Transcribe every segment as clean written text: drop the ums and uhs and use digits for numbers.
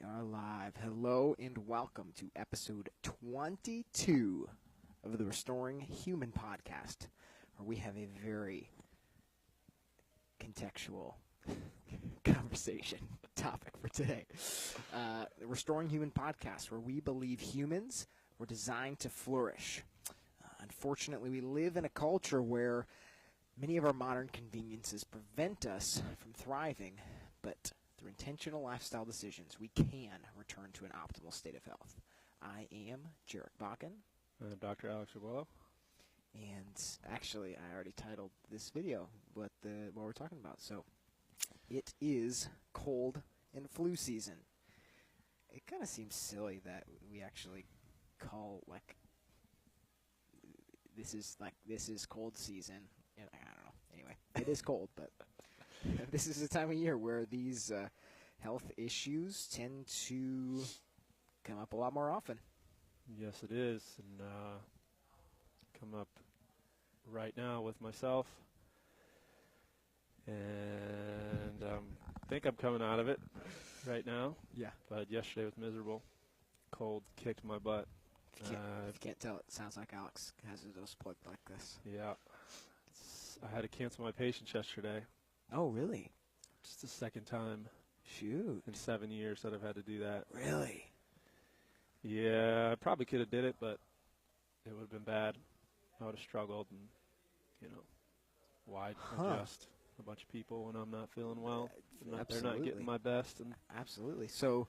are live. Hello and welcome to episode 22 of the Restoring Human podcast, where we have a very contextual conversation topic for today. The Restoring Human podcast, where we believe humans were designed to flourish. Unfortunately, we live in a culture where many of our modern conveniences prevent us from thriving, but through intentional lifestyle decisions, we can return to an optimal state of health. I am Jarek Bakken. Dr. Alex Abuelo. And actually, I already titled this video what we're talking about. So, it is cold and flu season. It kind of seems silly that we actually call, this is cold season. I don't know. Anyway, it is cold, but this is the time of year where these health issues tend to come up a lot more often. Yes, it is, and come up right now with myself, and I think I'm coming out of it right now. Yeah. But yesterday was miserable. Cold kicked my butt. If you can't tell, it sounds like Alex has his nose plugged like this. Yeah. I had to cancel my patients yesterday. Oh, really? Just the second time Shoot. in 7 years that I've had to do that. Really? Yeah, I probably could have did it, but it would have been bad. I would have struggled, and, why adjust a bunch of people when I'm not feeling well? They're not getting my best. Absolutely. So,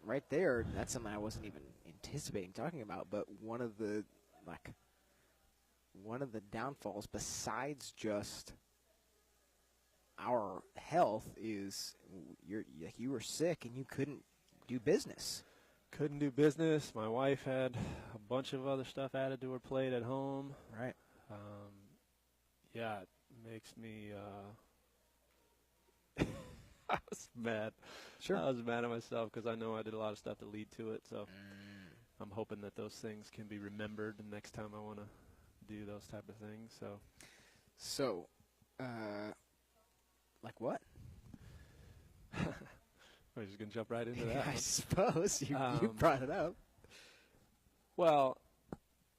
right there, that's something I wasn't even anticipating talking about, but one of the downfalls besides just our health is you were sick and you couldn't do business. Couldn't do business. My wife had a bunch of other stuff added to her plate at home. Right. Yeah, it makes me I was mad. Sure. I was mad at myself because I know I did a lot of stuff to lead to it. So I'm hoping that those things can be remembered the next time I want to do those type of things. So, like what? We're just going to jump right into that. I suppose you brought it up. Well,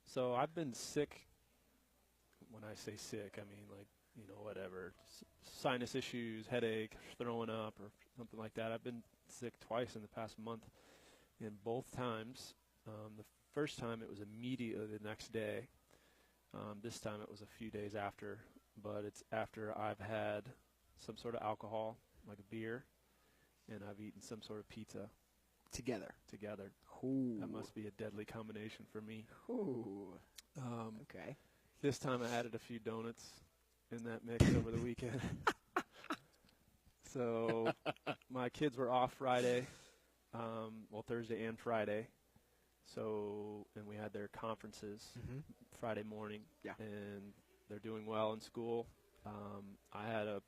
so I've been sick. When I say sick, I mean whatever. Sinus issues, headache, throwing up, or something like that. I've been sick twice in the past month. And both times, the first time it was immediately the next day. This time it was a few days after. But it's after I've had some sort of alcohol, like a beer, and I've eaten some sort of pizza. Together. Ooh. That must be a deadly combination for me. Ooh. Okay. This time I added a few donuts in that mix over the weekend. So my kids were off Friday, Thursday and Friday. So, and we had their conferences Friday morning. Yeah. And they're doing well in school. I had an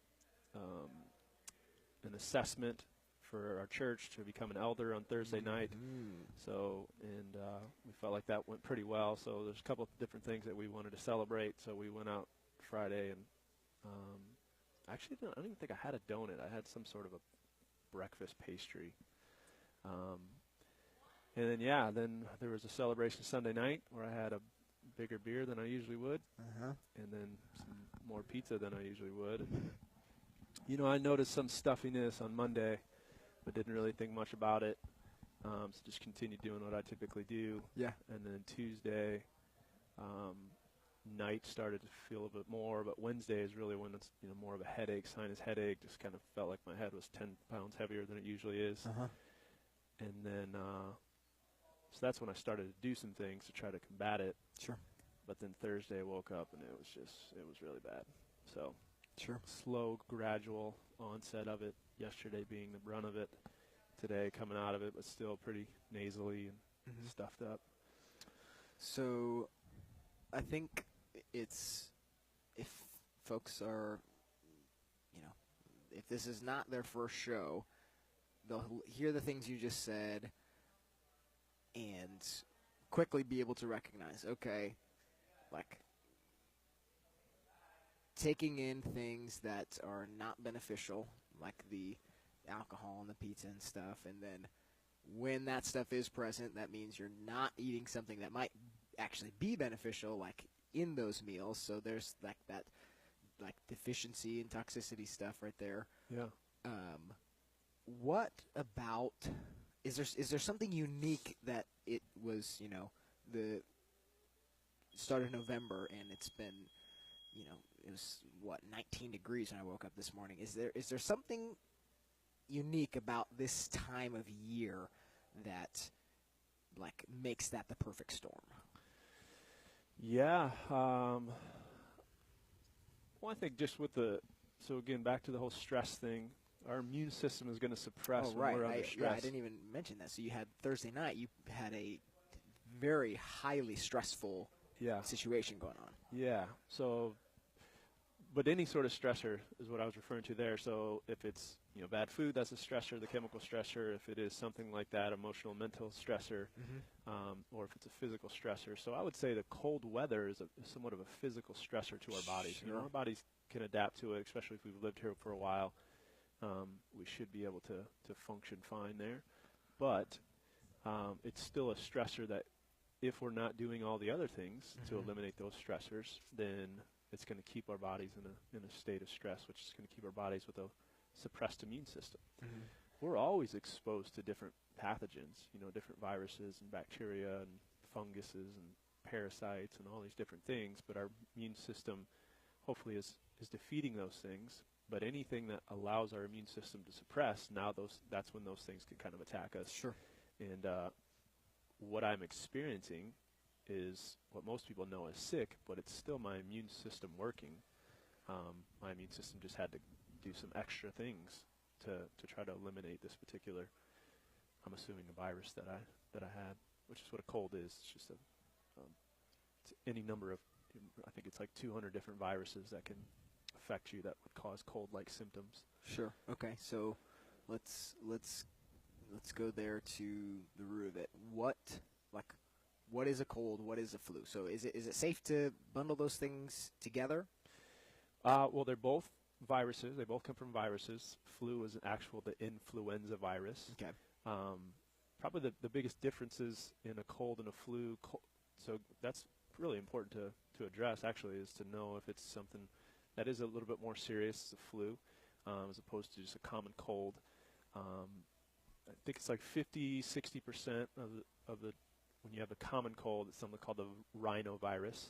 assessment for our church to become an elder on Thursday night. So, and we felt like that went pretty well. So there's a couple of different things that we wanted to celebrate. So we went out Friday and actually, I don't even think I had a donut. I had some sort of a breakfast pastry. And then there was a celebration Sunday night where I had a bigger beer than I usually would. And then some more pizza than I usually would. I noticed some stuffiness on Monday, but didn't really think much about it. So just continued doing what I typically do. Yeah. And then Tuesday night started to feel a bit more, but Wednesday is really when it's more of a headache, sinus headache. Just kind of felt like my head was 10 pounds heavier than it usually is. And then so that's when I started to do some things to try to combat it. Sure. But then Thursday I woke up and it was really bad. So sure. Slow, gradual onset of it. Yesterday being the brunt of it. Today coming out of it, but still pretty nasally and stuffed up. So I think if folks are, if this is not their first show, they'll hear the things you just said and quickly be able to recognize, okay, taking in things that are not beneficial, like the alcohol and the pizza and stuff, and then when that stuff is present, that means you're not eating something that might actually be beneficial, like in those meals. So there's like that, like deficiency and toxicity stuff right there. Yeah. What about, is there something unique that it was, the start of November and it's been, it was 19 degrees when I woke up this morning. Is there something unique about this time of year that like makes that the perfect storm? Yeah. Well, I think just with so again, back to the whole stress thing, our immune system is going to suppress when we're under stress. I didn't even mention that. So you had Thursday night, you had a very highly stressful situation going on. Yeah. So, but any sort of stressor is what I was referring to there. So if it's bad food, that's a stressor, the chemical stressor. If it is something like that, emotional, mental stressor, or if it's a physical stressor. So I would say the cold weather is somewhat of a physical stressor to our bodies. Sure. Our bodies can adapt to it, especially if we've lived here for a while. We should be able to function fine there. But it's still a stressor that if we're not doing all the other things to eliminate those stressors, then it's going to keep our bodies in a state of stress, which is going to keep our bodies with a suppressed immune system. We're always exposed to different pathogens, different viruses and bacteria and funguses and parasites and all these different things, but our immune system hopefully is defeating those things. But anything that allows our immune system to suppress, that's when those things can kind of attack us. Sure. And what I'm experiencing is what most people know as sick, but it's still my immune system working. My immune system just had to do some extra things to try to eliminate this particular, I'm assuming, a virus that I had, which is what a cold is. It's just it's any number of, I think it's like 200 different viruses that can affect you that would cause cold-like symptoms. Sure. Okay. So let's go there to the root of it. What is a cold? What is a flu? So is it safe to bundle those things together? Well, they're both viruses. They both come from viruses. Flu is the influenza virus. Okay. Probably the biggest differences in a cold and a flu. So that's really important to address, actually, is to know if it's something that is a little bit more serious as a flu, as opposed to just a common cold. I think it's like 50-60% of the when you have a common cold, it's something called the rhinovirus,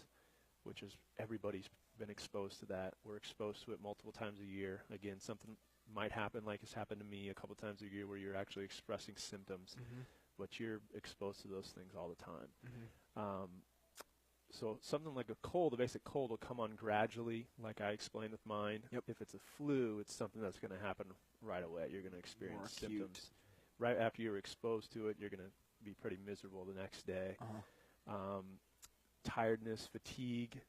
which is everybody's been exposed to that. We're exposed to it multiple times a year. Again, something might happen like it's happened to me a couple times a year where you're actually expressing symptoms, but you're exposed to those things all the time. So something like a cold, a basic cold, will come on gradually, like I explained with mine. Yep. If it's a flu, it's something that's going to happen right away. You're going to experience More acute. symptoms. Right after you're exposed to it, you're going to be pretty miserable the next day. Tiredness, fatigue,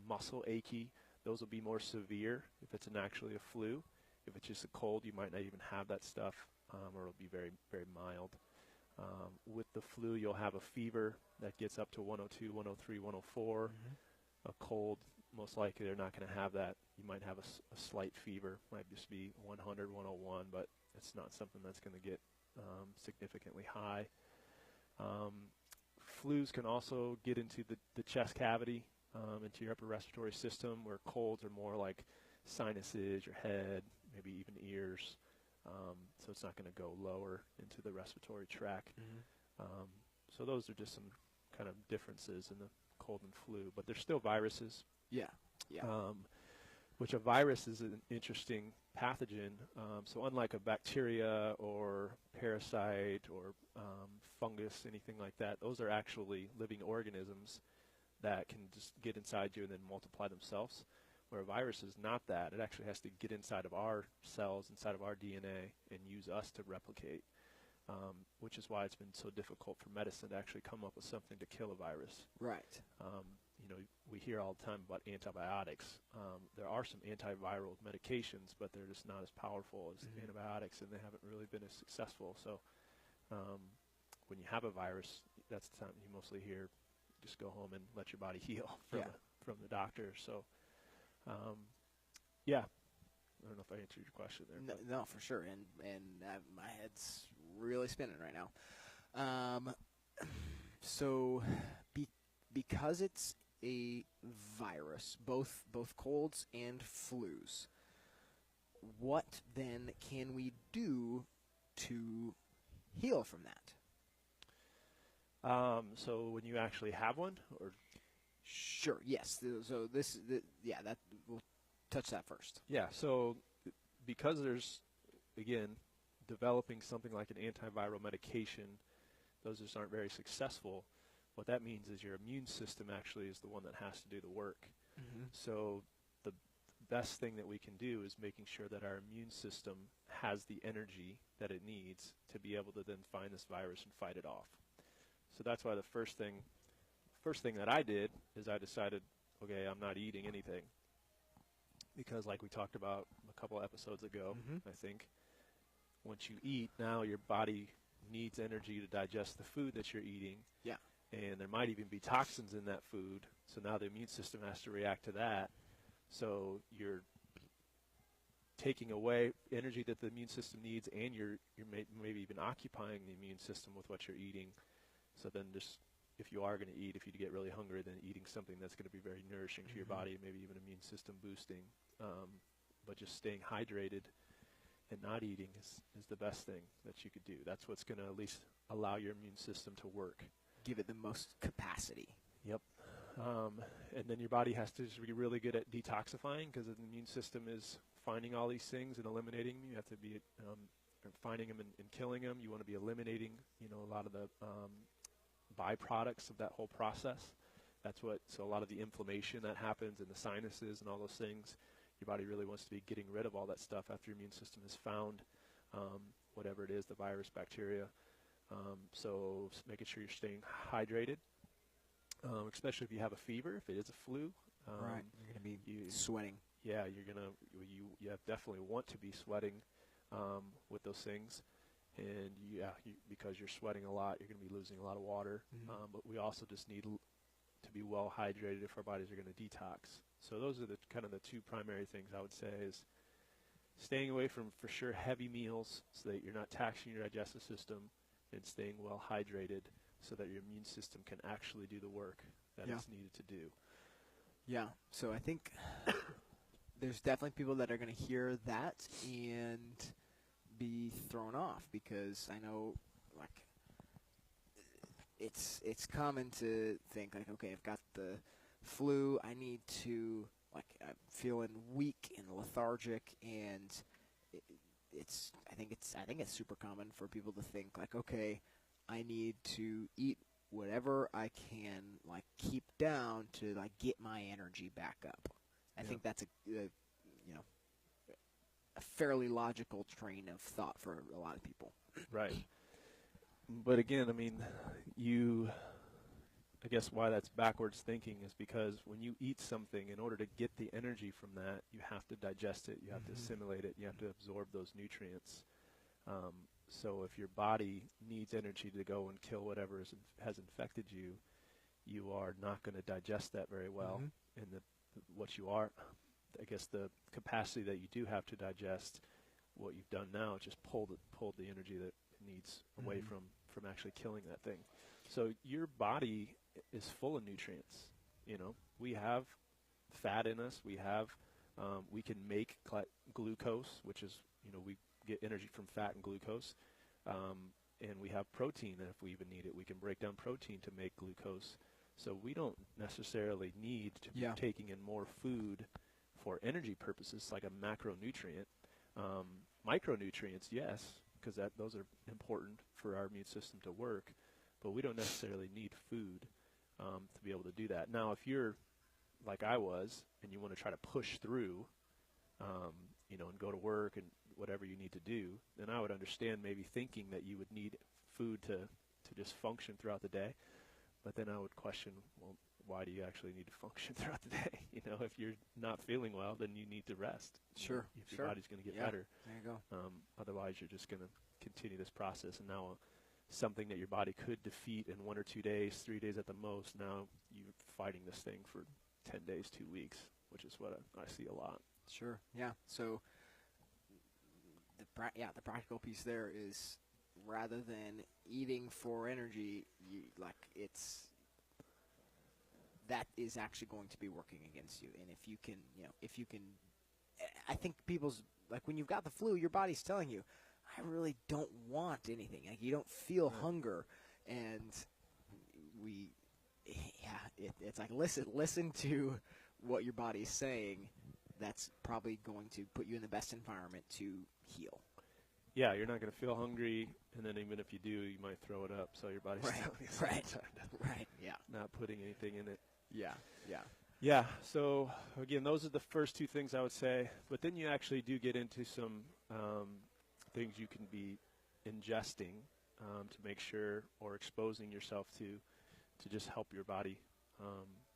muscle achy, those will be more severe if it's actually a flu. If it's just a cold, you might not even have that stuff, or it'll be very, very mild. With the flu, you'll have a fever that gets up to 102, 103, 104. A cold, most likely they're not going to have that. You might have a slight fever, might just be 100, 101, but it's not something that's going to get significantly high. Flus can also get into the chest cavity, into your upper respiratory system, where colds are more like sinuses, your head, maybe even ears. So it's not going to go lower into the respiratory tract. So those are just some kind of differences in the cold and flu, but they're still viruses. Yeah. Which a virus is an interesting pathogen. So unlike a bacteria or parasite or fungus, anything like that, those are actually living organisms that can just get inside you and then multiply themselves. Where a virus is not that. It actually has to get inside of our cells, inside of our DNA, and use us to replicate, which is why it's been so difficult for medicine to actually come up with something to kill a virus. Right. We hear all the time about antibiotics. There are some antiviral medications, but they're just not as powerful as antibiotics, and they haven't really been as successful. So when you have a virus, that's the time you mostly hear, just go home and let your body heal from the doctor. So, I don't know if I answered your question there. No, for sure. And my head's really spinning right now. So because it's a virus, both colds and flus, what then can we do to heal from that? So when you actually have one, or Sure. Yes. So that we'll touch that first. yeah, so because there's, again, developing something like an antiviral medication, those just aren't very successful. What that means is your immune system actually is the one that has to do the work. Mm-hmm. So the best thing that we can do is making sure that our immune system has the energy that it needs to be able to then find this virus and fight it off. So that's why the first thing that I did is I decided, okay, I'm not eating anything. Because like we talked about a couple episodes ago, Mm-hmm. I think, once you eat, now your body needs energy to digest the food that you're eating. Yeah. And there might even be toxins in that food. So now the immune system has to react to that. So you're taking away energy that the immune system needs, and you're maybe even occupying the immune system with what you're eating. So then just, if you are going to eat, if you get really hungry, then eating something that's going to be very nourishing to your body, maybe even immune system boosting. But just staying hydrated and not eating is the best thing that you could do. That's what's going to at least allow your immune system to work. Give it the most capacity. Yep. And then your body has to just be really good at detoxifying, because the immune system is finding all these things and eliminating them. You have to be finding them and killing them. You want to be eliminating, a lot of the byproducts of that whole process. So a lot of the inflammation that happens in the sinuses and all those things, your body really wants to be getting rid of all that stuff after your immune system has found whatever it is, the virus, bacteria. So making sure you're staying hydrated, especially if you have a fever, if it is a flu. Right. You're going to be sweating. Yeah, you definitely want to be sweating with those things. And because you're sweating a lot, you're going to be losing a lot of water. Mm-hmm. But we also just need to be well hydrated if our bodies are going to detox. So those are the two primary things I would say is staying away from, for sure, heavy meals so that you're not taxing your digestive system, and staying well hydrated so that your immune system can actually do the work that it's needed to do. Yeah. So I think there's definitely people that are going to hear that and be thrown off, because I know, like, it's common to think, like, okay, I've got the flu, I need to, like, I'm feeling weak and lethargic, and I think it's super common for people to think, like, okay, I need to eat whatever I can, like, keep down to, like, get my energy back up. I think that's a fairly logical train of thought for a lot of people. Right. But again, I mean, I guess why that's backwards thinking is because when you eat something, in order to get the energy from that, you have to digest it, you have to assimilate it, you have to absorb those nutrients. So if your body needs energy to go and kill whatever has infected you, you are not going to digest that very well. And the capacity that you do have to digest what you've done now, just pulled the energy that it needs away from actually killing that thing. So your body is full of nutrients. We have fat in us. We can make glucose, which is, we get energy from fat and glucose. And we have protein, and if we even need it, we can break down protein to make glucose. So we don't necessarily need to be taking in more food for energy purposes, like a macronutrient. Micronutrients, yes, because those are important for our immune system to work, but we don't necessarily need food to be able to do that. Now, if you're like I was, and you want to try to push through, and go to work and whatever you need to do, then I would understand maybe thinking that you would need food to just function throughout the day. But then I would question, well, why do you actually need to function throughout the day? If you're not feeling well, then you need to rest. Sure. If your body's going to get better. There you go. Otherwise, you're just going to continue this process. And now something that your body could defeat in 1 or 2 days, 3 days at the most, now you're fighting this thing for 10 days, 2 weeks, which is what I see a lot. Sure. Yeah. So the practical piece there is rather than eating for energy, that is actually going to be working against you. And if you can, I think when you've got the flu, your body's telling you, I really don't want anything. Like, you don't feel hunger, and it's like listen to what your body's saying. That's probably going to put you in the best environment to heal. Yeah, you're not going to feel hungry, and then even if you do, you might throw it up. So your body's right, yeah, not putting anything in it. Yeah. So again, those are the first two things I would say. But then you actually do get into some things you can be ingesting to make sure, or exposing yourself to just help your body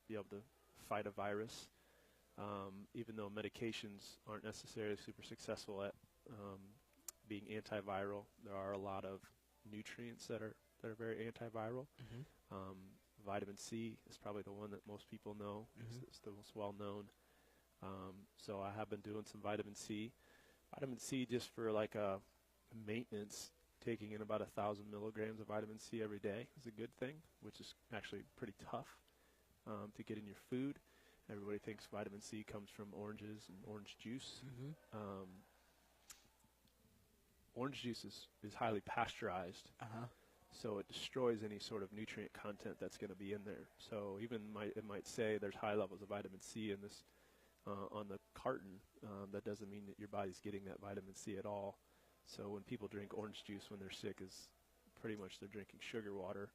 be able to fight a virus. Even though medications aren't necessarily super successful at being antiviral, there are a lot of nutrients that are very antiviral. Vitamin C is probably the one that most people know. It's the most well-known. So I have been doing some vitamin C. Vitamin C, just for like a maintenance, taking in about 1,000 milligrams of vitamin C every day is a good thing, which is actually pretty tough to get in your food. Everybody thinks vitamin C comes from oranges and orange juice. Orange juice is highly pasteurized, so it destroys any sort of nutrient content that's going to be in there. So even it might say there's high levels of vitamin C in this on the carton. That doesn't mean that your body's getting that vitamin C at all. So when people drink orange juice when they're sick, is pretty much they're drinking sugar water,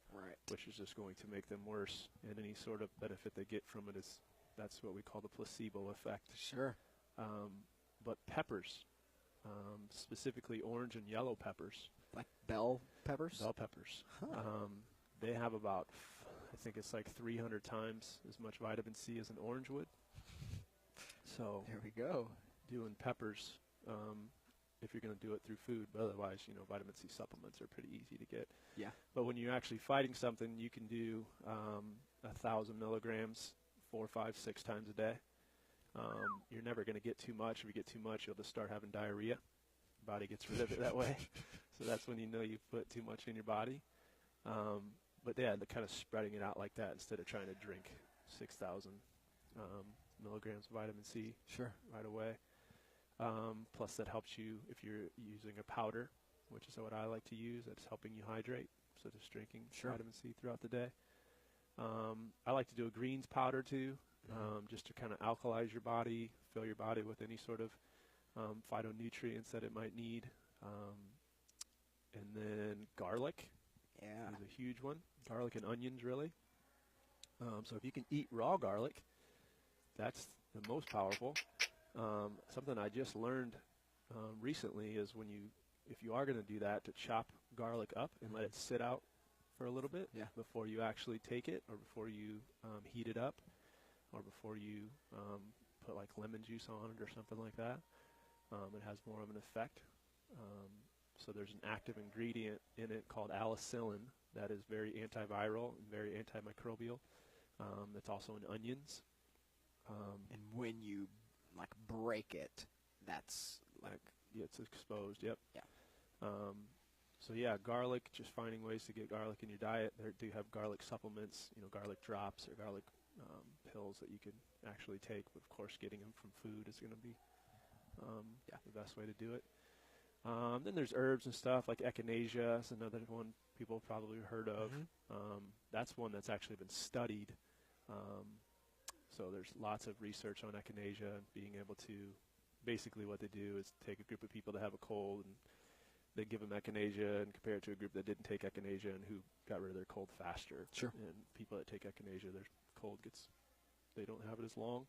which is just going to make them worse. And any sort of benefit they get from it is, that's what we call the placebo effect. Sure. But peppers, specifically orange and yellow peppers. Like bell peppers? Bell peppers. They have about, I think it's like 300 times as much vitamin C as an orange would. So there we go. Doing peppers, if you're going to do it through food, but otherwise, vitamin C supplements are pretty easy to get. Yeah. But when you're actually fighting something, you can do 1,000 milligrams 4, 5, 6 times a day. You're never going to get too much. If you get too much, you'll just start having diarrhea. Your body gets rid of it that way. So that's when you know you've put too much in your body. But yeah, the kind of spreading it out like that instead of trying to drink 6,000 milligrams of vitamin C right away. Plus that helps you if you're using a powder, which is what I like to use. That's helping you hydrate. So just drinking vitamin C throughout the day. I like to do a greens powder too, just to kind of alkalize your body, fill your body with any sort of phytonutrients that it might need. And then garlic is a huge one. Garlic and onions, really. So if you can eat raw garlic, that's the most powerful. Something I just learned recently is if you are going to do that, to chop garlic up and let it sit out for a little bit before you actually take it, or before you heat it up, or before you put like lemon juice on it or something like that. It has more of an effect. So there's an active ingredient in it called alicillin that is very antiviral and very antimicrobial. That's also in onions. And when you break it, that's it's exposed. Yep. Yeah. So yeah, garlic. Just finding ways to get garlic in your diet. There do have garlic supplements, garlic drops or garlic pills that you can actually take. But of course, getting them from food is going to be the best way to do it. Then there's herbs and stuff like echinacea. That's another one people have probably heard of. That's one that's actually been studied. So there's lots of research on echinacea, and being able to, basically what they do is take a group of people that have a cold and they give them echinacea and compare it to a group that didn't take echinacea and who got rid of their cold faster. Sure. And people that take echinacea, their cold they don't have it as long.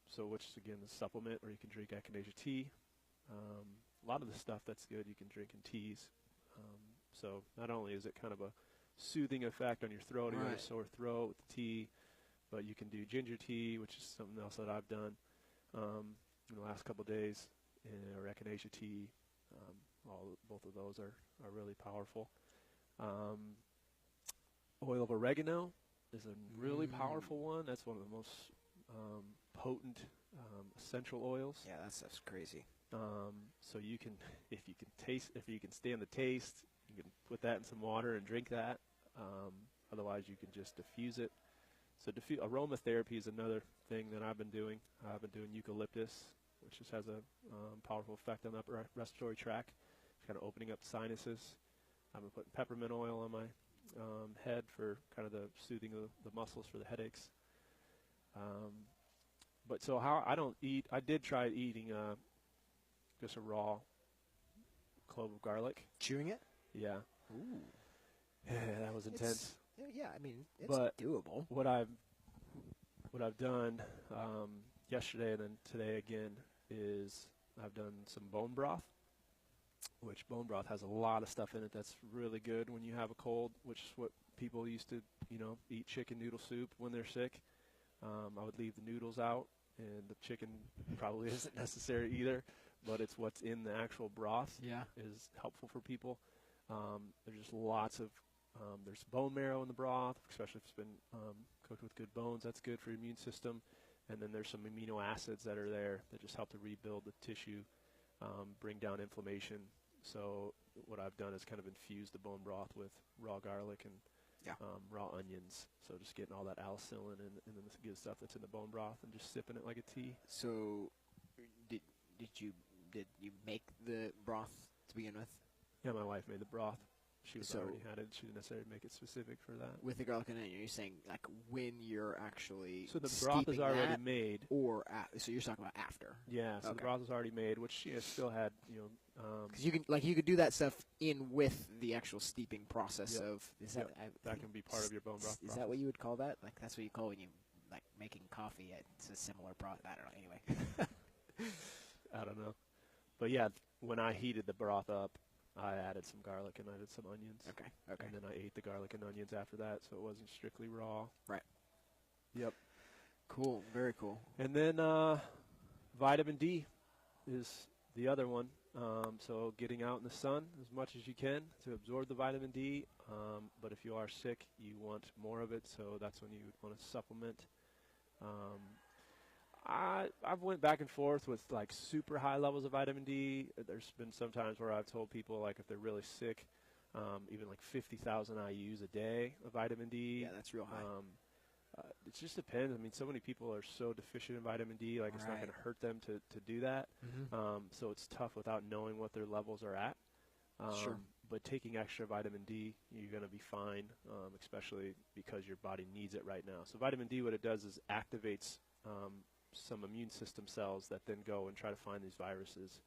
So which is, again, the supplement, or you can drink echinacea tea. A lot of the stuff that's good you can drink in teas. So not only is it kind of a soothing effect on your throat, or you have a sore throat with the tea, but you can do ginger tea, which is something else that I've done in the last couple of days, or echinacea tea. Both of those are really powerful. Oil of oregano is a really powerful one. That's one of the most potent essential oils. Yeah, that stuff's crazy. So you can, if you can stand the taste, you can put that in some water and drink that. Otherwise, you can just diffuse it. So aromatherapy is another thing that I've been doing. I've been doing eucalyptus, which just has a powerful effect on the upper respiratory tract. It's kind of opening up sinuses. I've been putting peppermint oil on my head for kind of the soothing of the muscles for the headaches. But so how I don't eat, I did try eating just a raw clove of garlic. Chewing it? Yeah. Ooh. Yeah, that was intense. Yeah, I mean, it's but doable. What I've done yesterday and then today again is I've done some bone broth, which bone broth has a lot of stuff in it that's really good when you have a cold, which is what people used to, eat chicken noodle soup when they're sick. I would leave the noodles out, and the chicken probably isn't necessary either, but it's what's in the actual broth is helpful for people. There's just lots of there's bone marrow in the broth, especially if it's been cooked with good bones. That's good for your immune system. And then there's some amino acids that are there that just help to rebuild the tissue, bring down inflammation. So what I've done is kind of infuse the bone broth with raw garlic and raw onions. So just getting all that allicin and then the good stuff that's in the bone broth and just sipping it like a tea. So did you make the broth to begin with? Yeah, my wife made the broth. She So already had it. She didn't necessarily make it specific for that. with the garlic and onion, you're saying like when you're actually So the broth is already that, made. or so you're talking about after? Yeah, so the broth is already made, which she still had, Because you could do that stuff in with the actual steeping process of. Is that that can be part of your bone broth. Is that what you would call that? Like that's what you call when you like making coffee? It's a similar process. I don't know. Anyway. I don't know, but yeah, when I heated the broth up, I added some garlic and I added some onions. Okay. And then I ate the garlic and onions after that, so it wasn't strictly raw. Right. Yep. Cool. Very cool. And then vitamin D is the other one. So getting out in the sun as much as you can to absorb the vitamin D. But if you are sick, you want more of it, so that's when you would want to supplement. I've went back and forth with like super high levels of vitamin D. There's been some times where I've told people like if they're really sick, even like 50,000 IUs a day of vitamin D. Yeah, that's real high. It just depends. I mean, so many people are so deficient in vitamin D, like it's not going to hurt them to do that. Mm-hmm. So it's tough without knowing what their levels are at. Sure. But taking extra vitamin D, you're going to be fine, especially because your body needs it right now. So vitamin D, what it does is activates some immune system cells that then go and try to find these viruses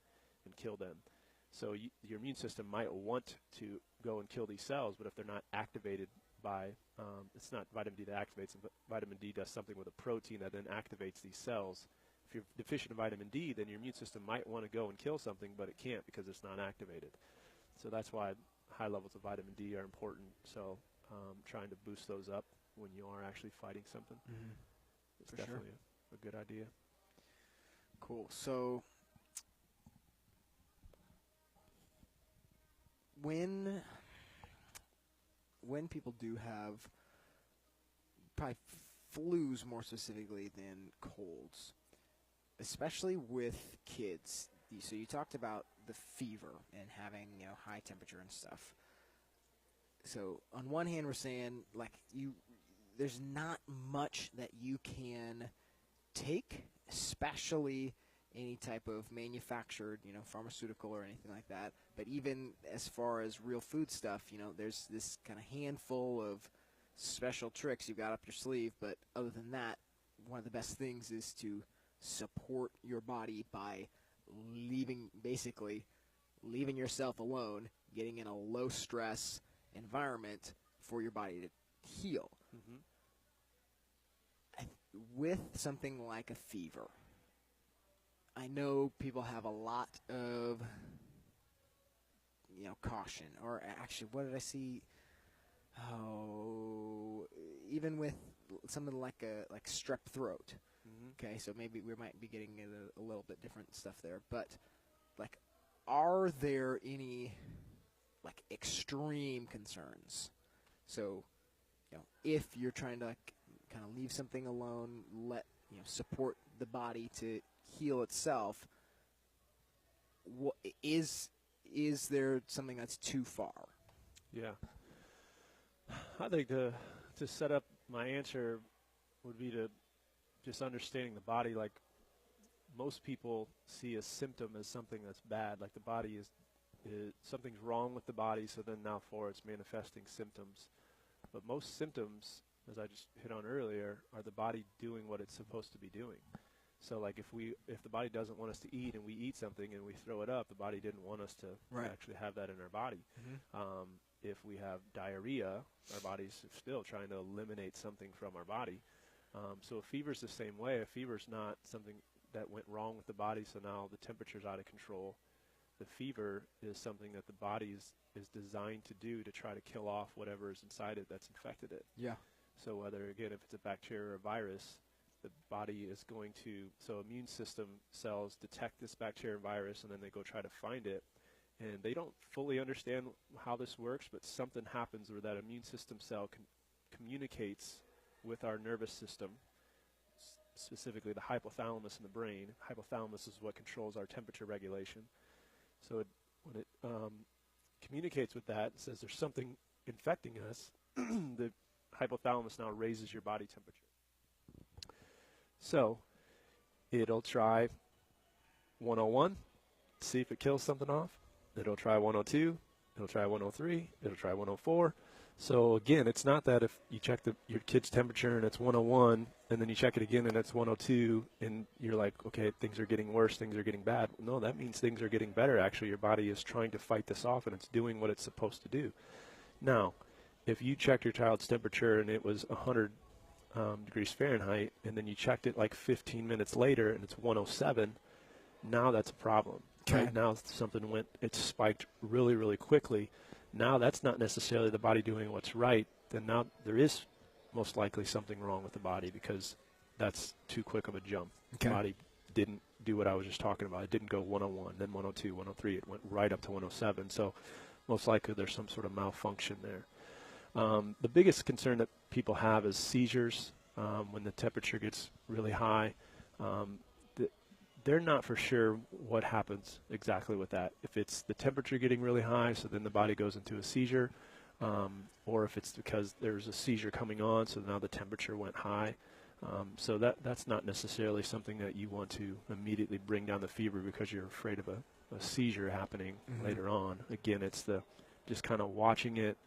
and kill them. So your immune system might want to go and kill these cells, but if they're not activated by, it's not vitamin D that activates them, but vitamin D does something with a protein that then activates these cells. If you're deficient in vitamin D, then your immune system might want to go and kill something, but it can't because it's not activated. So that's why high levels of vitamin D are important. So trying to boost those up when you are actually fighting something is definitely a good idea. Cool. So when people do have probably flus more specifically than colds, especially with kids. So you talked about the fever and having high temperature and stuff. So on one hand, we're saying like there's not much that you can take, especially any type of manufactured, pharmaceutical or anything like that. But even as far as real food stuff, there's this kind of handful of special tricks you've got up your sleeve. But other than that, one of the best things is to support your body by leaving yourself alone, getting in a low stress environment for your body to heal. Mm-hmm. With something like a fever, I know people have a lot of caution, or actually, what did I see? Oh, even with something like strep throat. Okay, so maybe we might be getting a little bit different stuff there, but like, are there any like extreme concerns? So, if you're trying to kind of leave something alone, support the body to heal itself, is there something that's too far? Yeah. I think to set up my answer would be to just understanding the body. Like, most people see a symptom as something that's bad, like the body is something's wrong with the body, so then now it's manifesting symptoms. But most symptoms, as I just hit on earlier, are the body doing what it's supposed to be doing. So like if the body doesn't want us to eat and we eat something and we throw it up, the body didn't want us to actually have that in our body. Mm-hmm. If we have diarrhea, our body's still trying to eliminate something from our body. So a fever's the same way. A fever's not something that went wrong with the body, so now the temperature's out of control. The fever is something that the body is designed to do to try to kill off whatever is inside it that's infected it. Yeah. So whether, again, if it's a bacteria or a virus, the body is going to, so immune system cells detect this bacteria and virus, and then they go try to find it. And they don't fully understand how this works, but something happens where that immune system cell communicates with our nervous system, specifically the hypothalamus in the brain. Hypothalamus is what controls our temperature regulation. So when it communicates with that and says there's something infecting us, the hypothalamus now raises your body temperature. So it'll try 101, see if it kills something off. It'll try 102. It'll try 103. It'll try 104. So again, it's not that if you check your kid's temperature and it's 101, and then you check it again and it's 102, and you're like, okay, things are getting worse, things are getting bad. No, that means things are getting better. Actually, your body is trying to fight this off, and it's doing what it's supposed to do. Now, if you checked your child's temperature and it was 100 degrees Fahrenheit, and then you checked it like 15 minutes later and it's 107, now that's a problem. Okay. Right? Now it spiked really, really quickly. Now that's not necessarily the body doing what's right. Then now there is most likely something wrong with the body, because that's too quick of a jump. Okay. The body didn't do what I was just talking about. It didn't go 101, then 102, 103. It went right up to 107. So most likely there's some sort of malfunction there. The biggest concern that people have is seizures when the temperature gets really high. They're not for sure what happens exactly with that. If it's the temperature getting really high, so then the body goes into a seizure, or if it's because there's a seizure coming on, so now the temperature went high. So that's not necessarily something that you want to immediately bring down the fever because you're afraid of a seizure happening later on. Again, it's just kind of watching it,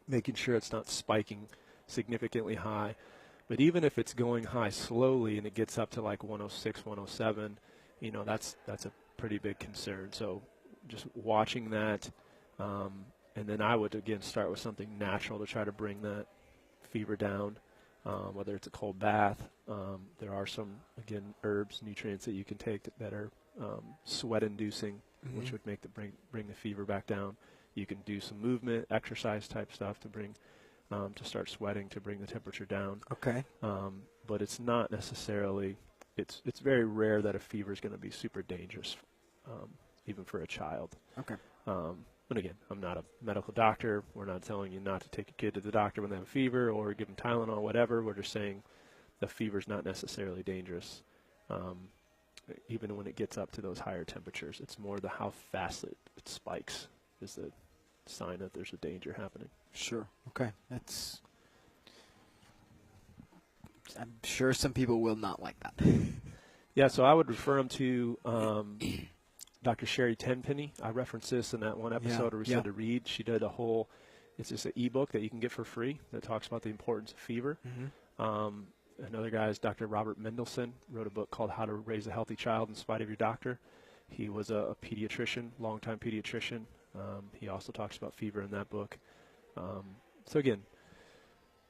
making sure it's not spiking significantly high. But even if it's going high slowly and it gets up to like 106, 107, that's a pretty big concern. So just watching that, and then I would, again, start with something natural to try to bring that fever down, whether it's a cold bath. There are some, again, herbs, nutrients that you can take that are sweat-inducing, which would bring the fever back down. You can do some movement, exercise type stuff to bring to start sweating to bring the temperature down. Okay. But it's not necessarily, it's very rare that a fever is going to be super dangerous, even for a child. Okay. And again, I'm not a medical doctor. We're not telling you not to take your kid to the doctor when they have a fever or give them Tylenol, whatever. We're just saying the fever's not necessarily dangerous, even when it gets up to those higher temperatures. It's more how fast it spikes is the sign that there's a danger happening. Sure. Okay. I'm sure some people will not like that. Yeah, so I would refer them to Dr. Sherry Tenpenny. I referenced this in that one episode where we said to read. She did it's just an ebook that you can get for free that talks about the importance of fever. Another guy is Dr. Robert Mendelsohn, wrote a book called How to Raise a Healthy Child in Spite of Your Doctor. He was a pediatrician, longtime pediatrician. He also talks about fever in that book. So again,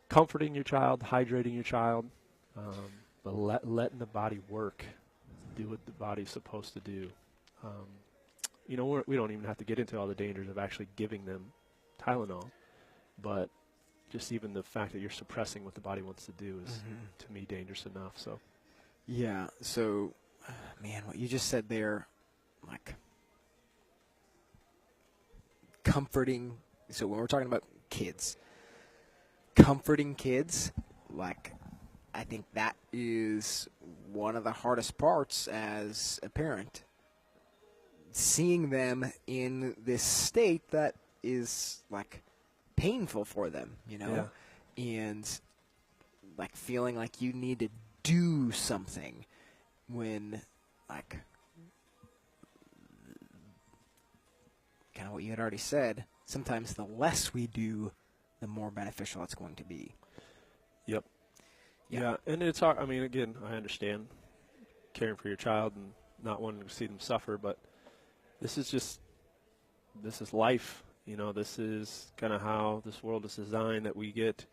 comforting your child, hydrating your child, but letting the body work, do what the body's supposed to do. We don't even have to get into all the dangers of actually giving them Tylenol, but just even the fact that you're suppressing what the body wants to do is, to me, dangerous enough. So, yeah. So, man, what you just said there, like comforting. So when we're talking about kids, comforting kids, like, I think that is one of the hardest parts as a parent. seeing them in this state that is like painful for them, you know, and like feeling like you need to do something when like kind of what you had already said, sometimes the less we do, the more beneficial it's going to be. Yep. Yeah, and it's hard. I mean, again, I understand caring for your child and not wanting to see them suffer, but this is life. You know, this is kind of how this world is designed, that we get,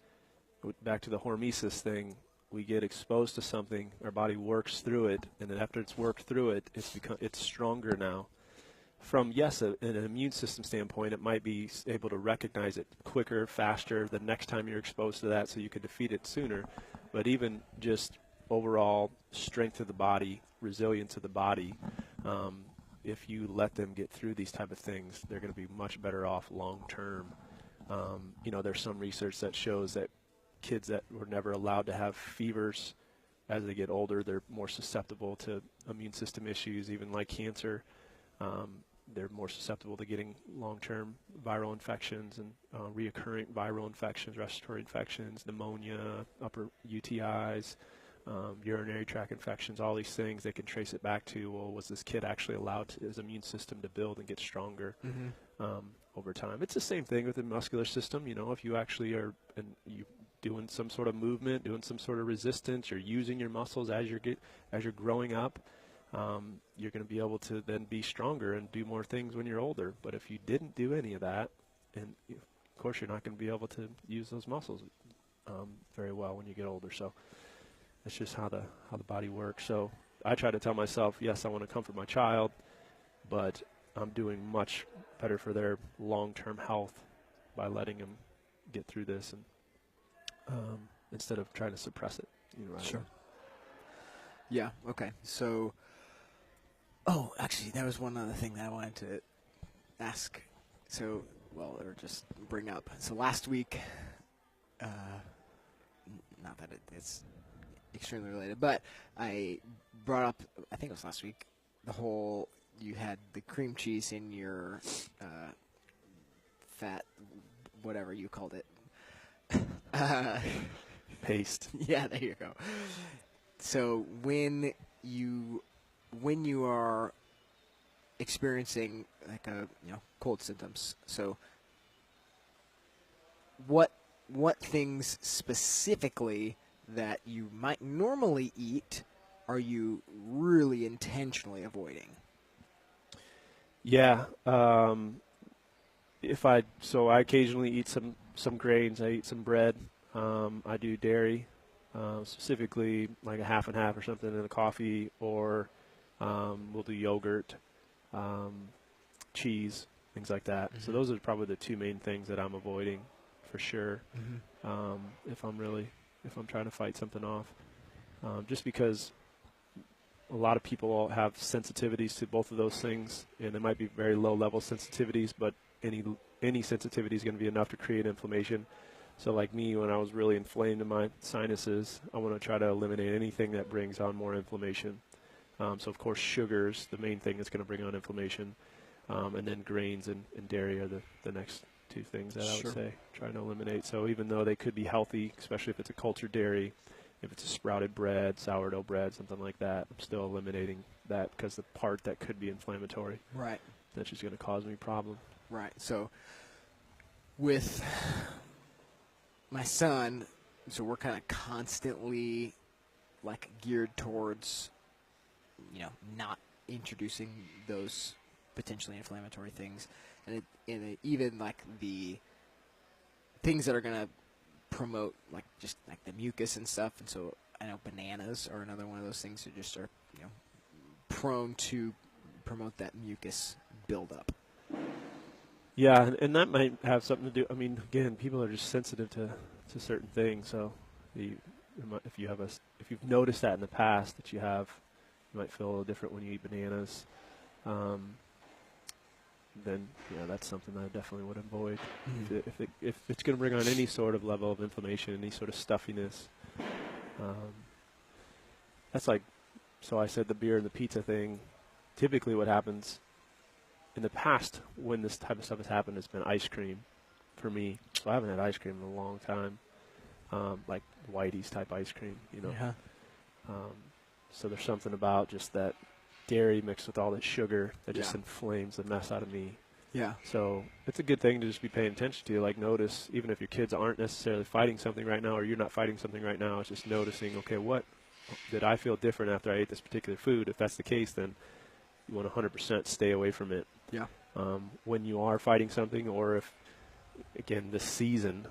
back to the hormesis thing, we get exposed to something, our body works through it, and then after it's worked through it, it's stronger now. From, yes, an immune system standpoint, it might be able to recognize it quicker, faster, the next time you're exposed to that, so you can defeat it sooner. But even just overall strength of the body, resilience of the body, if you let them get through these type of things, they're going to be much better off long term. You know, there's some research that shows that kids that were never allowed to have fevers, as they get older, they're more susceptible to immune system issues, even like cancer. They're more susceptible to getting long-term viral infections and reoccurring viral infections, respiratory infections, pneumonia, upper UTIs, urinary tract infections, all these things. They can trace it back to, well, was this kid actually allowed his immune system to build and get stronger over time? It's the same thing with the muscular system. You know, if you actually are you doing some sort of movement, doing some sort of resistance, you're using your muscles as you're growing up, you're going to be able to then be stronger and do more things when you're older. But if you didn't do any of that, and of course you're not going to be able to use those muscles very well when you get older. So it's just how the body works. So I try to tell myself, yes, I want to comfort my child, but I'm doing much better for their long-term health by letting them get through this, and instead of trying to suppress it. You know, right? Sure. Yeah. Okay. So. Oh, actually, there was one other thing that I wanted to ask. So, well, or just bring up. So last week, not that it's extremely related, but I brought up, I think it was last week, the whole, you had the cream cheese in your fat, whatever you called it. Paste. Yeah, there you go. So when you are experiencing like cold symptoms, so what things specifically that you might normally eat are you really intentionally avoiding? Yeah, I occasionally eat some grains. I eat some bread. I do dairy, specifically like a half and half or something in a coffee, or we'll do yogurt, cheese, things like that. Mm-hmm. So those are probably the two main things that I'm avoiding for sure. Mm-hmm. If I'm trying to fight something off, just because a lot of people have sensitivities to both of those things, and they might be very low level sensitivities, but any sensitivity is going to be enough to create inflammation. So like me, when I was really inflamed in my sinuses, I want to try to eliminate anything that brings on more inflammation. So, of course, sugars, the main thing that's going to bring on inflammation. And then grains and dairy are the next two things that I would say trying to eliminate. So even though they could be healthy, especially if it's a cultured dairy, if it's a sprouted bread, sourdough bread, something like that, I'm still eliminating that because the part that could be inflammatory. Right. That's just going to cause me problem. Right. So with my son, so we're kind of constantly like geared towards, not introducing those potentially inflammatory things, and even like the things that are going to promote like just like the mucus and stuff. And so I know bananas are another one of those things that just are prone to promote that mucus buildup. Yeah, and that might have something to do. I mean, again, people are just sensitive to certain things. So if you've noticed that in the past that you might feel a little different when you eat bananas. Then that's something that I definitely would avoid. Mm-hmm. If it's going to bring on any sort of level of inflammation, any sort of stuffiness. That's like, so I said the beer and the pizza thing. Typically what happens in the past, when this type of stuff has happened, it's been ice cream for me. So I haven't had ice cream in a long time, like Whitey's type ice cream, you know. Yeah. So there's something about just that dairy mixed with all that sugar that just Yeah. inflames the mess out of me. Yeah. So it's a good thing to just be paying attention to. Like, notice, even if your kids aren't necessarily fighting something right now, or you're not fighting something right now, it's just noticing, okay, what did I feel different after I ate this particular food? If that's the case, then you want to 100% stay away from it. Yeah. When you are fighting something, or if, again, this season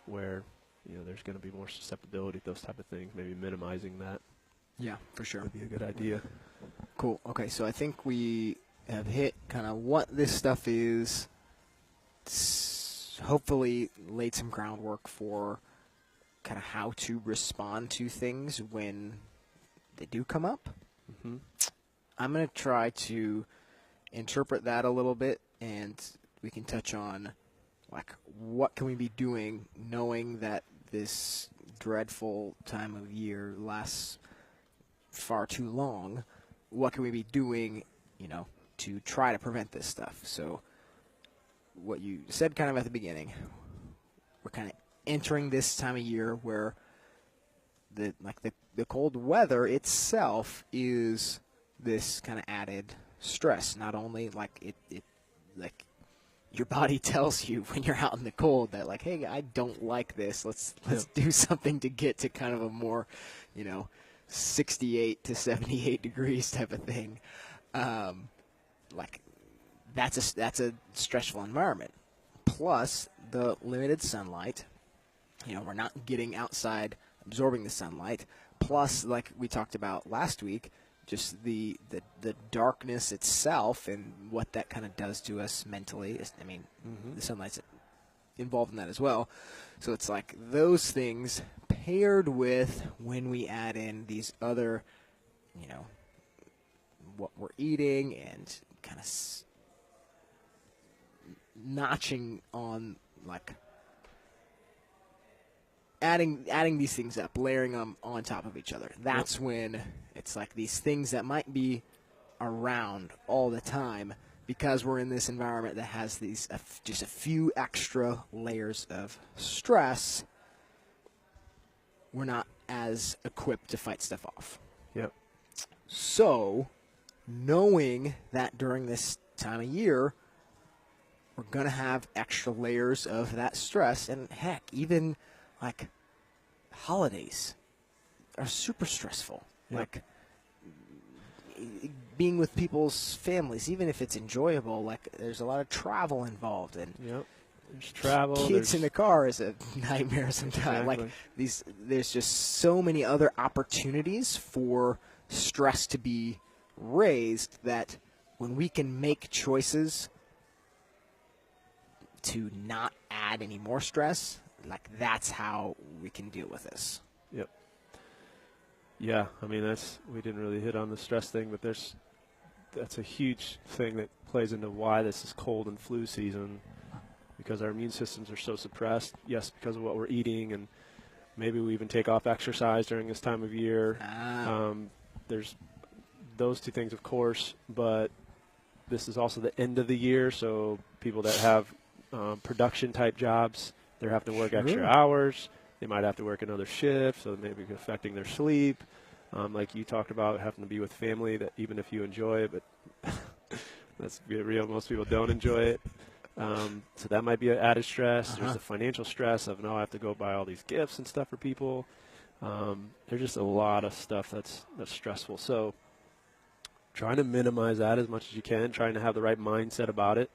where, you know, there's going to be more susceptibility to those type of things, maybe minimizing that Yeah, for sure. would be a good idea. Cool. Okay, so I think we have hit kind of what this stuff is. Hopefully laid some groundwork for kind of how to respond to things when they do come up. Mm-hmm. I'm going to try to interpret that a little bit, and we can touch on, like, what can we be doing knowing that this dreadful time of year lasts far too long. What can we be doing, you know, to try to prevent this stuff? So what you said kind of at the beginning, we're kind of entering this time of year where the cold weather itself is this kind of added stress. Not only like it like your body tells you when you're out in the cold that, like, hey, I don't like this. Let's do something to get to kind of a more, you know, 68 to 78 degrees type of thing. Like, that's a stressful environment. Plus the limited sunlight. You know, we're not getting outside, absorbing the sunlight. Plus, like we talked about last week, just the darkness itself and what that kind of does to us mentally. I mean, the sunlight's involved in that as well. So it's like those things paired with when we add in these other, you know, what we're eating and kind of notching on, like, adding these things up, layering them on top of each other. That's when it's like these things that might be around all the time, because we're in this environment that has these just a few extra layers of stress, we're not as equipped to fight stuff off. Yep. So, knowing that during this time of year, we're going to have extra layers of that stress, and heck, even like holidays are super stressful. Yep. Like, being with people's families, even if it's enjoyable, like, there's a lot of travel involved, and Yep. There's travel. kids in the car is a nightmare sometimes. Exactly. Like, there's just so many other opportunities for stress to be raised that when we can make choices to not add any more stress, like, that's how we can deal with this. Yep. Yeah, I mean, we didn't really hit on the stress thing, but that's a huge thing that plays into why this is cold and flu season, because our immune systems are so suppressed. Yes, because of what we're eating, and maybe we even take off exercise during this time of year. There's those two things, of course, but this is also the end of the year, so people that have production-type jobs, they're having to work extra hours. They might have to work another shift, so maybe affecting their sleep. Like you talked about, having to be with family, that even if you enjoy it, but let's be real, most people don't enjoy it. So that might be an added stress. There's the financial stress of, I have to go buy all these gifts and stuff for people. There's just a lot of stuff that's stressful. So trying to minimize that as much as you can, trying to have the right mindset about it.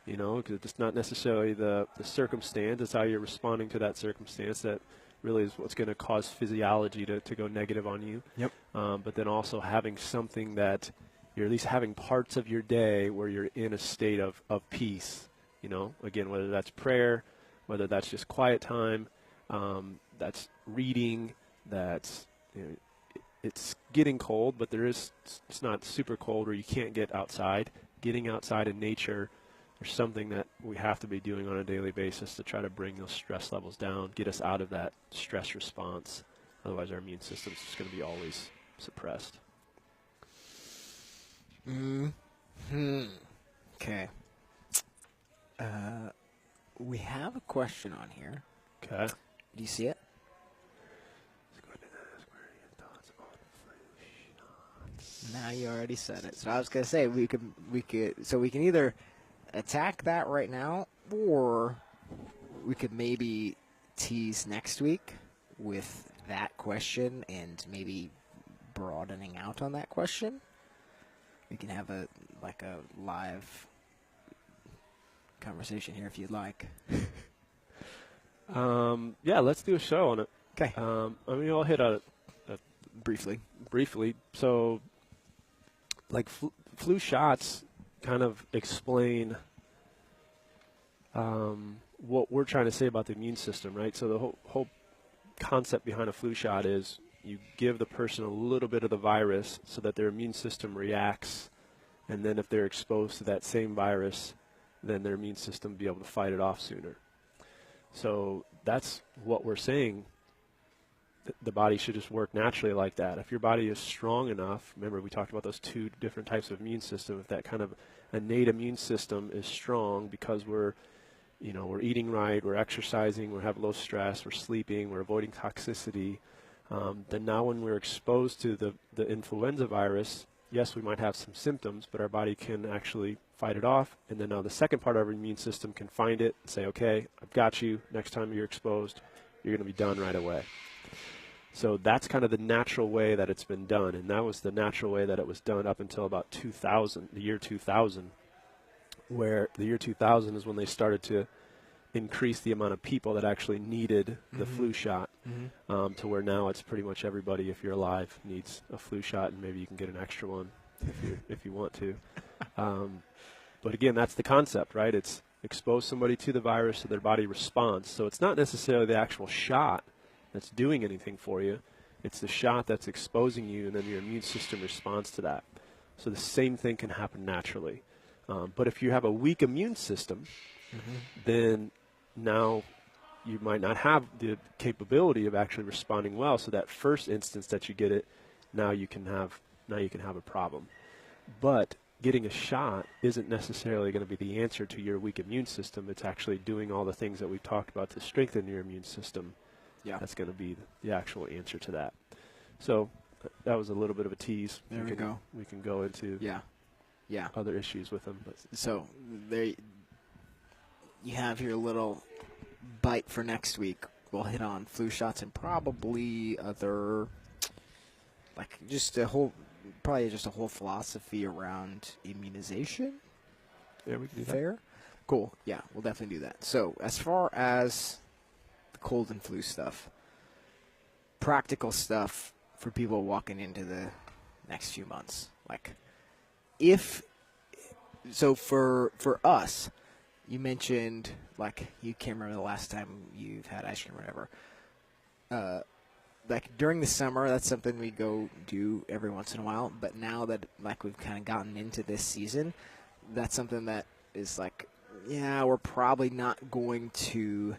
You know, because it's not necessarily the circumstance. It's how you're responding to that circumstance that really is what's going to cause physiology to go negative on you. Yep. But then also having something that you're at least having parts of your day where you're in a state of peace. You know, again, whether that's prayer, whether that's just quiet time, that's reading, that's, you know, it's getting cold, but it's not super cold where you can't get outside. Getting outside in nature, there's something that we have to be doing on a daily basis to try to bring those stress levels down, get us out of that stress response. Otherwise, our immune system's just going to be always suppressed. Okay. We have a question on here. Okay. Do you see it? Now you already said it. So I was gonna say we can either attack that right now, or we could maybe tease next week with that question and maybe broadening out on that question. We can have a live conversation here if you'd like. Yeah, let's do a show on it. Okay. I'll hit on it briefly. So, like flu shots kind of explain what we're trying to say about the immune system, right? So the whole concept behind a flu shot is you give the person a little bit of the virus so that their immune system reacts, and then if they're exposed to that same virus, then their immune system will be able to fight it off sooner. So that's what we're saying. The body should just work naturally like that. If your body is strong enough, remember we talked about those two different types of immune system. If that kind of innate immune system is strong because we're eating right, we're exercising, we have low stress, we're sleeping, we're avoiding toxicity, then now when we're exposed to the influenza virus, yes, we might have some symptoms, but our body can actually fight it off. And then now the second part of our immune system can find it and say, okay, I've got you. Next time you're exposed, you're going to be done right away. So that's kind of the natural way that it's been done, and that was the natural way that it was done up until about 2000, the year 2000, where the year 2000 is when they started to increase the amount of people that actually needed the flu shot, to where now it's pretty much everybody, if you're alive, needs a flu shot, and maybe you can get an extra one if you want to. But again, that's the concept, right? It's expose somebody to the virus so their body responds. So it's not necessarily the actual shot that's doing anything for you. It's the shot that's exposing you, and then your immune system responds to that. So the same thing can happen naturally. But if you have a weak immune system, then now you might not have the capability of actually responding well. So that first instance that you get it, now you can have a problem. But getting a shot isn't necessarily going to be the answer to your weak immune system. It's actually doing all the things that we've talked about to strengthen your immune system. Yeah, that's going to be the actual answer to that. So that was a little bit of a tease. There we go. We can go into other issues with them. But so there, you have your little bite for next week. We'll hit on flu shots and probably other, probably just a whole philosophy around immunization. Yeah, we can do that. Fair? Cool. Yeah, we'll definitely do that. So as far as cold and flu stuff, practical stuff for people walking into the next few months. For us, you mentioned you can't remember the last time you've had ice cream or whatever. During the summer, that's something we go do every once in a while. But now that we've kind of gotten into this season, that's something that is we're probably not going to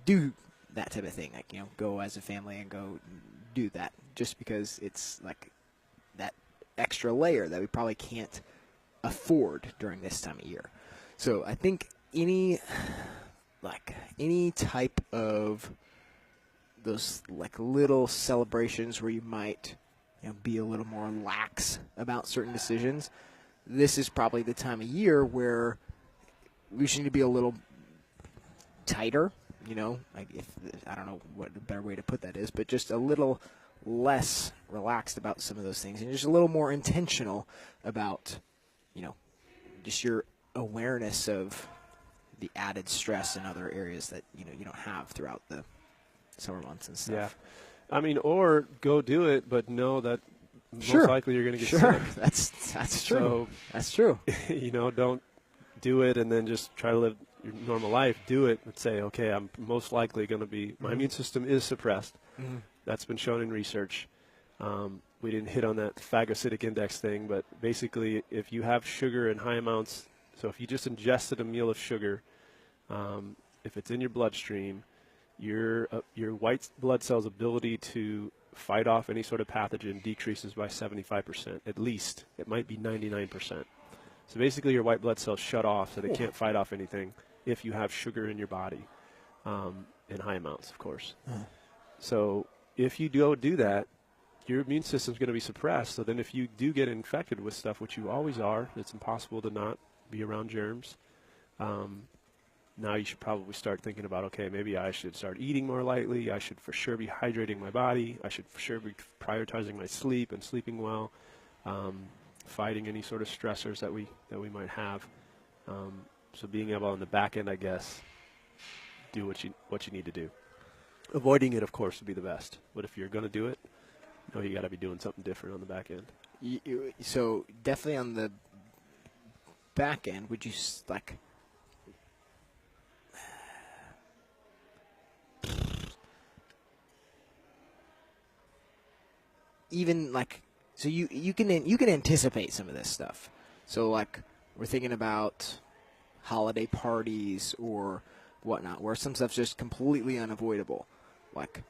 do that type of thing. Go as a family and go do that, just because it's that extra layer that we probably can't afford during this time of year. So I think any type of those little celebrations where you might be a little more lax about certain decisions, this is probably the time of year where we should need to be a little tighter. I don't know what the better way to put that is, but just a little less relaxed about some of those things, and just a little more intentional about, just your awareness of the added stress in other areas that you don't have throughout the summer months and stuff. Yeah, or go do it, but know that most likely you're going to get sick. That's true. So, that's true. Don't do it and then just try to live your normal life. Do it and say, okay, I'm most likely going to be, my immune system is suppressed. That's been shown in research. We didn't hit on that phagocytic index thing, but basically if you have sugar in high amounts, so if you just ingested a meal of sugar, if it's in your bloodstream, your white blood cells' ability to fight off any sort of pathogen decreases by 75%, at least. It might be 99%. So basically your white blood cells shut off, so they can't fight off anything if you have sugar in your body, in high amounts, of course. So if you do that, your immune system's going to be suppressed. So then if you do get infected with stuff, which you always are, it's impossible to not be around germs. Now you should probably start thinking about, okay, maybe I should start eating more lightly. I should for sure be hydrating my body. I should for sure be prioritizing my sleep and sleeping well, fighting any sort of stressors that we might have. So being able on the back end, I guess, do what you need to do. Avoiding it, of course, would be the best. But if you're going to do it, you got to be doing something different on the back end. So definitely on the back end, would you like? Even like, so you can anticipate some of this stuff. So like we're thinking about holiday parties or whatnot, where some stuff's just completely unavoidable, like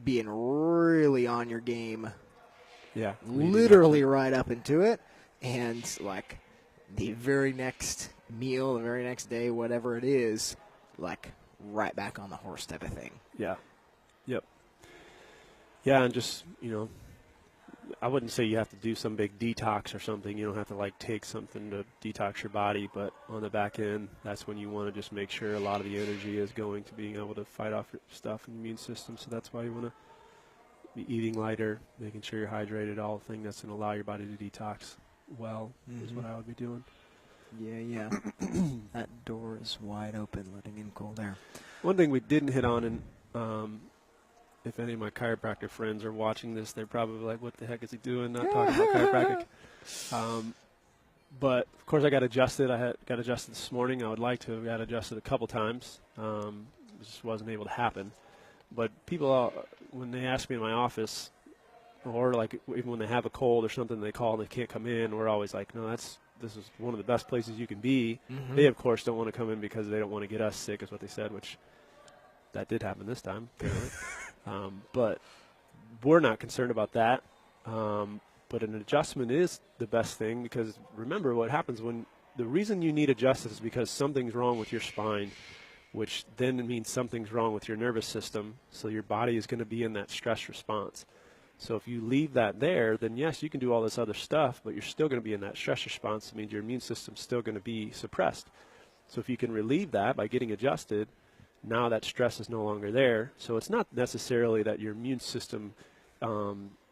being really on your game. Yeah, literally right up into it, and like the very next meal, the very next day, whatever it is, like right back on the horse type of thing. Yeah. Yep. Yeah, and just, I wouldn't say you have to do some big detox or something. You don't have to like take something to detox your body, but on the back end, that's when you want to just make sure a lot of the energy is going to being able to fight off your stuff in the immune system. So that's why you want to be eating lighter, making sure you're hydrated, all the thing that's going to allow your body to detox well is what I would be doing. Yeah. That door is wide open, letting in cold air. One thing we didn't hit on, and if any of my chiropractor friends are watching this, they're probably like, what the heck is he doing, not talking about chiropractic? But, of course, I got adjusted. Got adjusted this morning. I would like to have got adjusted a couple times. It just wasn't able to happen. But people, when they ask me in my office, or like even when they have a cold or something, they call and they can't come in, we're always like, no, this is one of the best places you can be. Mm-hmm. They, of course, don't want to come in because they don't want to get us sick, is what they said, which that did happen this time, apparently. But we're not concerned about that. But an adjustment is the best thing, because remember what happens when the reason you need adjustment is because something's wrong with your spine, which then means something's wrong with your nervous system. So your body is going to be in that stress response. So if you leave that there, then yes, you can do all this other stuff, but you're still going to be in that stress response. It means your immune system's still going to be suppressed. So if you can relieve that by getting adjusted, now that stress is no longer there. So it's not necessarily that your immune system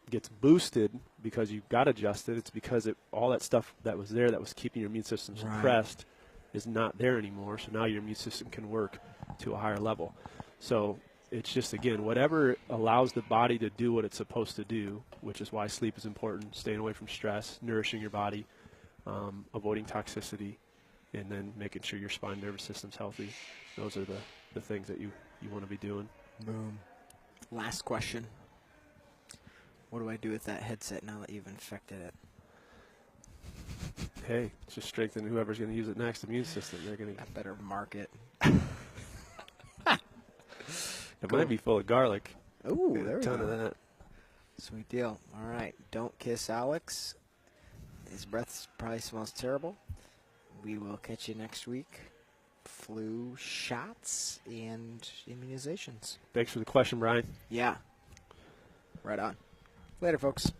gets boosted because you got adjusted. It's because all that stuff that was there that was keeping your immune system suppressed is not there anymore. So now your immune system can work to a higher level. So it's just, again, whatever allows the body to do what it's supposed to do, which is why sleep is important, staying away from stress, nourishing your body, avoiding toxicity, and then making sure your spine nervous system's healthy. Those are the things that you want to be doing. Boom. Last question. What do I do with that headset now that you've infected it? Hey, just strengthen whoever's going to use it next immune system. They're going to. I better mark it. It might be full of garlic. Ooh, there we go. A ton of that. Sweet deal. All right. Don't kiss Alex. His breath probably smells terrible. We will catch you next week. Flu shots and immunizations. Thanks for the question, Brian. Yeah. Right on. Later, folks.